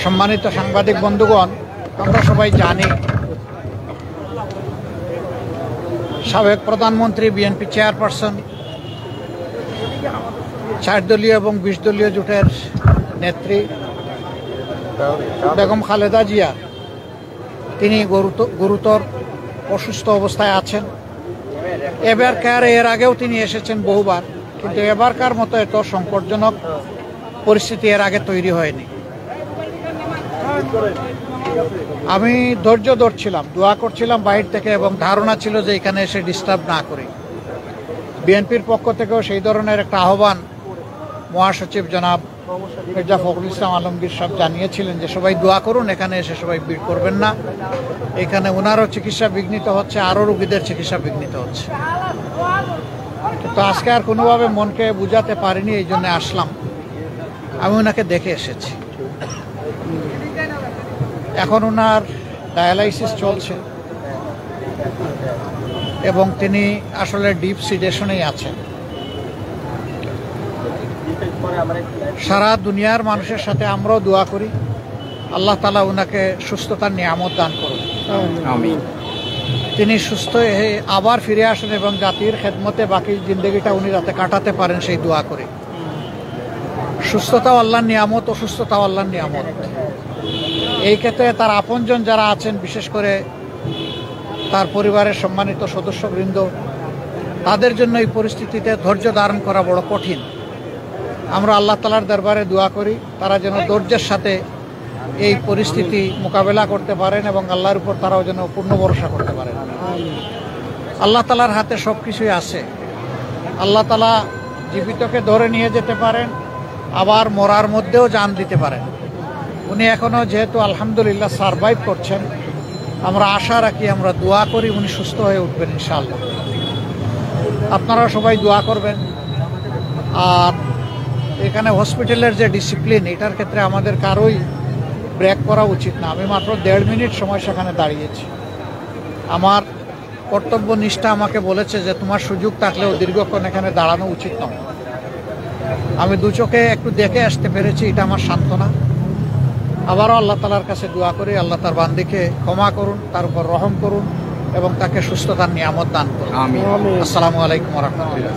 সম্মানিত সাংবাদিক বন্ধুগণ, আমরা সবাই জানি সাবেক প্রধানমন্ত্রী বিএনপি চেয়ারপারসন 4 দলীয় এবং 20 দলীয় জোটের নেত্রী বেগম খালেদা জিয়া তিনি গুরুতর অসুস্থ অবস্থায় আছেন। এবারকার এর আগেও তিনি এসেছেন বহুবার, কিন্তু এবারকার মতো এত সংকটজনক পরিস্থিতি এর আগে তৈরি হয়নি। আমি ধৈর্য ধরছিলাম, দোয়া করছিলাম বাহির থেকে, এবং ধারণা ছিল যে এখানে এসে ডিস্টার্ব না করি। বিএনপির পক্ষ থেকেও সেই ধরনের একটা আহ্বান মহাসচিব জনাব মির্জা ফখরুল ইসলাম আলমগীর সাহেব জানিয়েছিলেন যে সবাই দোয়া করুন, এখানে এসে সবাই ভিড় করবেন না। এখানে ওনারও চিকিৎসা বিঘ্নিত হচ্ছে, আরও রোগীদের চিকিৎসা বিঘ্নিত হচ্ছে। কিন্তু আজকে আর কোনোভাবে মনকে বুঝাতে পারিনি, এই জন্য আসলাম। আমি ওনাকে দেখে এসেছি। এখন ওনার ডায়ালাইসিস চলছে এবং তিনি আসলে ডিপ সিডেশনেই আছেন। সারা দুনিয়ার মানুষের সাথে আমরাও দোয়া করি আল্লাহ তাআলা ওনাকে সুস্থতার নিয়ামত দান করুন। আমিন। তিনি সুস্থ হয়ে আবার ফিরে আসেন এবং জাতির খেদমতে বাকি জিন্দগিটা উনি যাতে কাটাতে পারেন সেই দোয়া করি। সুস্থতাও আল্লাহর নিয়ামত, অসুস্থতাও আল্লাহর নিয়ামত। এই ক্ষেত্রে তার আপনজন যারা আছেন, বিশেষ করে তার পরিবারের সম্মানিত সদস্যবৃন্দ, তাদের জন্য এই পরিস্থিতিতে ধৈর্য ধারণ করা বড় কঠিন। আমরা আল্লাহ তাআলার দরবারে দোয়া করি তারা যেন ধৈর্যের সাথে এই পরিস্থিতি মোকাবেলা করতে পারেন এবং আল্লাহর উপর তারাও যেন পূর্ণ ভরসা করতে পারেন। আল্লাহ তাআলার হাতে সব কিছুই আছে। আল্লাহ তাআলা জীবিতকে ধরে নিয়ে যেতে পারেন, আবার মরার মধ্যেও জান দিতে পারেন। উনি এখনও যেহেতু আলহামদুলিল্লাহ সারভাইভ করছেন, আমরা আশা রাখি, আমরা দোয়া করি উনি সুস্থ হয়ে উঠবেন ইনশাআল্লাহ। আপনারা সবাই দোয়া করবেন। আর এখানে হসপিটালের যে ডিসিপ্লিন, এটার ক্ষেত্রে আমাদের কারোই ব্রেক করা উচিত না। আমি মাত্র 1.5 মিনিট সময় সেখানে দাঁড়িয়েছি। আমার কর্তব্য নিষ্ঠা আমাকে বলেছে যে তোমার সুযোগ থাকলেও দীর্ঘক্ষণ এখানে দাঁড়ানো উচিত নয়। আমি দু চোখে একটু দেখে আসতে পেরেছি, এটা আমার সান্ত্বনা। আবারও আল্লাহ তাআলার কাছে দোয়া করি আল্লাহ তার বান্দিকে ক্ষমা করুন, তার উপর রহম করুন এবং তাকে সুস্থতার নিয়ামত দান করুন। আমিন। আসসালামু আলাইকুম ওয়া রাহমাতুল্লাহ।